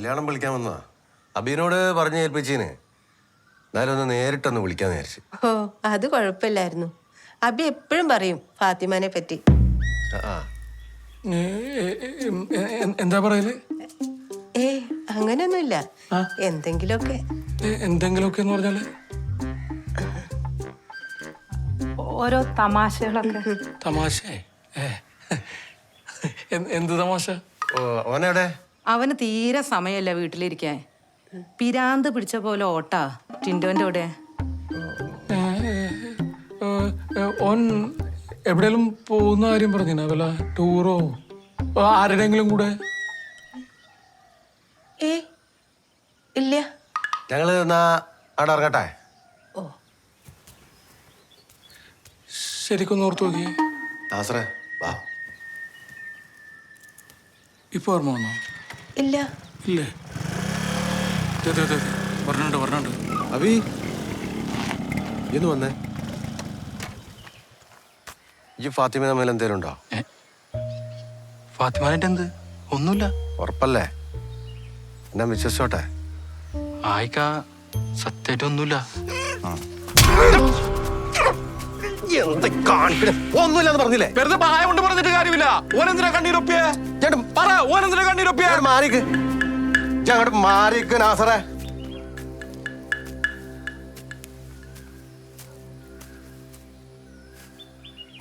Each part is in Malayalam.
കല്യാണം വിളിക്കാൻ വന്നാ അബീനോട് പറഞ്ഞു ഏൽപ്പിച്ചീന്. എന്നാലും ഒന്ന് നേരിട്ടൊന്ന് വിളിക്കാന്ന് വിചാരിച്ചു. ഓ അത് കുഴപ്പമില്ലായിരുന്നു. അബി എപ്പോഴും പറയും ഫാത്തിമാനെ പറ്റി. എന്താ പറയല്? അങ്ങനെയൊന്നുമില്ല, എന്തെങ്കിലുമൊക്കെ. എന്തെങ്കിലുമൊക്കെ എന്ന് പറഞ്ഞാല് ഓരോ തമാശകളൊക്കെ. തമാശ? എന്ത് തമാശ? ഓനെവിടെ? അവന് തീരെ സമയമല്ല വീട്ടിലിരിക്കാൻ. പിരാന്ത് പിടിച്ച പോലെ ഓട്ടാ ടിൻഡോന്റെ കൂടെ. ഓൻ എവിടെയെങ്കിലും പോകുന്ന കാര്യം പറഞ്ഞിനാ? വല്ല ടൂറോ ആരുടെയെങ്കിലും കൂടെ? ഇല്ല. ഞങ്ങള് അവിടെ ഇറങ്ങട്ടെ? ഓ ശരിക്കൊന്ന് ഓർത്തു നോക്കിയേ. നാസറേ വാ. ഇപ്പൊ ഓർമ്മ വന്നോ? ഇല്ല. ഇല്ലേ? പറഞ്ഞുണ്ട്. അബി ഇന്ന് വന്നേ. ഈ ഫാത്തിമ തമ്മിൽ എന്തേലും ഉണ്ടോ? ഫാത്തിമാന്റെ എന്ത്? ഒന്നുമില്ല. ഉറപ്പല്ലേ? എന്നാ വിശ്വസിച്ചോട്ടെ. ആയിക്ക സത്യമായിട്ട് ഒന്നുമില്ല. ഒന്നുമില്ലെന്ന് പറഞ്ഞില്ലേ? വെറുതെ പായ കൊണ്ട് പറഞ്ഞിട്ട് കാര്യമില്ല. ഓനെന്തിനാ കണ്ണീരൊപ്പിയേ? പറ, ഓനെന്തിനാ കണ്ണീരൊപ്പിയേ? അങ്ങോട്ട് മാറിക്ക് നാസറേ.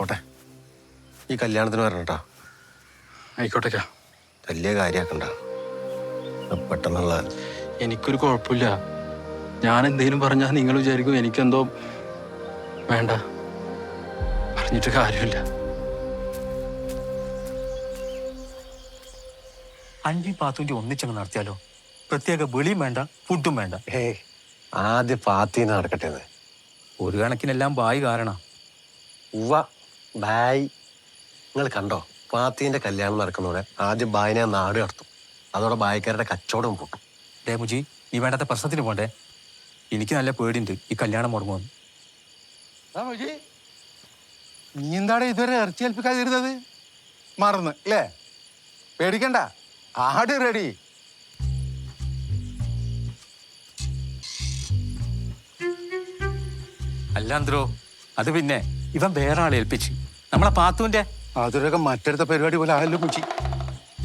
ഓട്ടെ, ഈ കല്യാണത്തിന് വരണട്ടാ. ആയിക്കോട്ടെ. വലിയ കാര്യാക്കണ്ട, പെട്ടെന്നുള്ള. എനിക്കൊരു കുഴപ്പമില്ല. ഞാൻ എന്തെങ്കിലും പറഞ്ഞാൽ നിങ്ങൾ വിചാരിക്കും എനിക്കെന്തോ വേണ്ട. പറഞ്ഞിട്ട് കാര്യമില്ല. അഞ്ചി പാത്തൂൻ്റെ ഒന്നിച്ചങ്ങ് നടത്തിയാലോ? പ്രത്യേക വെളിയും വേണ്ട, ഫുഡും വേണ്ട. ആദ്യം ഫാത്തിന്ന് നടക്കട്ടെ. ഒരു കണക്കിനെല്ലാം ബായി കാരണം. ഉവ്വ ബായ്. നിങ്ങൾ കണ്ടോ, ഫാത്തിന്റെ കല്യാണം നടക്കുന്നതോടെ ആദ്യം ബായിനെ നാട് കടത്തും. അതോടെ ബായിക്കാരുടെ കച്ചവടം പൊട്ടും. മുജി, ഈ വേണ്ടാത്ത പ്രശ്നത്തിന് പോണ്ടേ? എനിക്ക് നല്ല പേടിയുണ്ട് ഈ കല്യാണം മുടങ്ങുമെന്ന്. നീ എന്താണ് ഇതുവരെ ഇറച്ചി ഏൽപ്പിക്കാതിരുന്നത്? മറന്ന് അല്ലേ? പേടിക്കണ്ട, ആട് റെഡി. അല്ലാന്ത്രോ, അത് പിന്നെ ഇവൻ വേറെ ആളെ ഏൽപ്പിച്ച് നമ്മളെ പാത്തുവിന്റെ. അതൊരൊക്കെ മറ്റടുത്ത പരിപാടി പോലെ ആയല്ലോ കുച്ചി.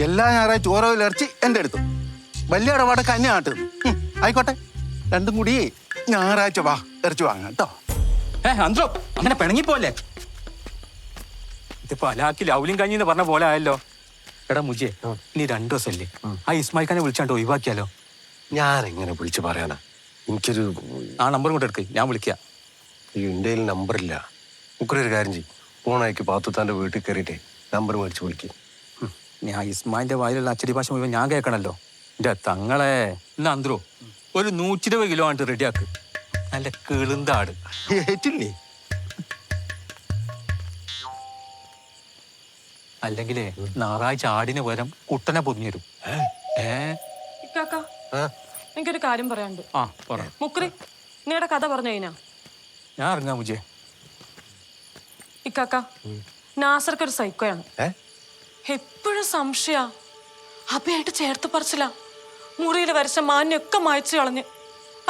എല്ലാ ഞായറാഴ്ച ഓരോ ഇറച്ചി എൻ്റെ അടുത്തു. വലിയ ഇടപാട് കന്യ നാട്ടുന്നു. ആയിക്കോട്ടെ, രണ്ടും കൂടി ഞായറാഴ്ച വാ, ഇറച്ചി വാങ്ങാം കേട്ടോ. അന്ത്രോ, അങ്ങനെ പിണങ്ങിപ്പോലെ. ഇതിപ്പോ അലാക്കി ലൗലിയും കഞ്ഞിന്ന് പറഞ്ഞ പോലെ ആയല്ലോ. എടാ മുജിയെ, ഇനി 2 ദിവസമല്ലേ, ആ ഇസ്മായിൽ ഖാനെ വിളിച്ചാണ്ട് ഒഴിവാക്കിയാലോ? ഞാൻ എങ്ങനെ വിളിച്ചു പറയാനാ? എനിക്കൊരു ആ നമ്പർ കൊണ്ട് എടുക്ക്, ഞാൻ വിളിക്കാം. എൻ്റെ കയ്യിൽ നമ്പറില്ല. നമുക്കൊരു കാര്യം ചെയ്യും, ഫോണയക്ക് പാത്തുത്താൻ്റെ വീട്ടിൽ കയറിയിട്ടേ നമ്പർ മേടിച്ച് വിളിക്കും. ഞാൻ ഇസ്മായിന്റെ വായിലുള്ള അച്ചടി ഭാഷ മുഴുവൻ ഞാൻ കേൾക്കണല്ലോ. എന്റെ തങ്ങളെ. എന്നാ അന്ത്രോ, ഒരു 120 കിലോ ആയിട്ട് റെഡിയാക്ക്. നല്ല കിളുന്താട് ഏറ്റില്ലേ? അല്ലെങ്കിലേ ഞായറാഴ്ച ആടിന് പകരം കുട്ടനെ പൊതിഞ്ഞു തരും. എനിക്കൊരു കാര്യം പറയാനുണ്ട്. ആ പറ മുക്രി, നിങ്ങളുടെ കഥ പറഞ്ഞു കഴിഞ്ഞാ? ഞാൻ ഇറങ്ങാം മുജേ. ഇക്കാക്ക, നാസർക്കൊരു സൈക്കോയാണ്. എപ്പോഴും സംശയ. അബിയായിട്ട് ചേർത്ത് പറിച്ചില്ല. മുറിയിൽ വരച്ച മാനൊക്കെ മായച്ചു കളഞ്ഞ്.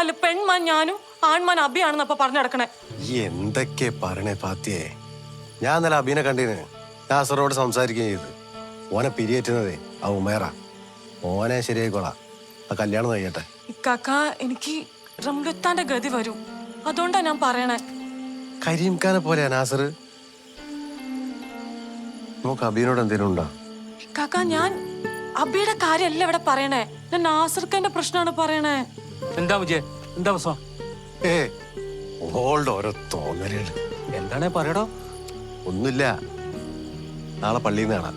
അല്ല, പെൺമാൻ ഞാനും ആൺമാൻ അബിയാണെന്നപ്പ പറഞ്ഞു നടക്കണേ. എന്തൊക്കെ പറയണേ പാത്തിയെ? ഞാൻ ഇന്നലെ അബീനെ കണ്ടീന്. നാസറോട് സംസാരിക്കുകയും ചെയ്ത്. ഓനെ പിരിയേറ്റുന്നതേ ആ ഉമേറ. ഓനെ ശരിയായിക്കോളാം, ആ കല്യാണം കഴിയട്ടെ. ഇക്കാക്ക, എനിക്ക് റംലുത്താന്റെ ഗതി വരും, അതുകൊണ്ടാ ഞാൻ പറയണേ. കരീംഖാനെ പോലെയാ നാസർ. നമുക്ക് അബീനോട് എന്തേലും ഉണ്ടോ? ഇക്കാക്ക, ഞാൻ അബിയുടെ കാര്യമല്ല ഇവിടെ പറയണേ. ഞാൻ നാസർക്കന്റെ പ്രശ്നമാണ് പറയണേ. എന്താ മുജേ, എന്താ പ്രശ്നം? ഓളുടെ ഓരോ തോന്നലുകൾ. എന്താണേ പറയടോ. ഒന്നുമില്ല, നാളെ പള്ളിയിൽ നിന്ന് കാണാം.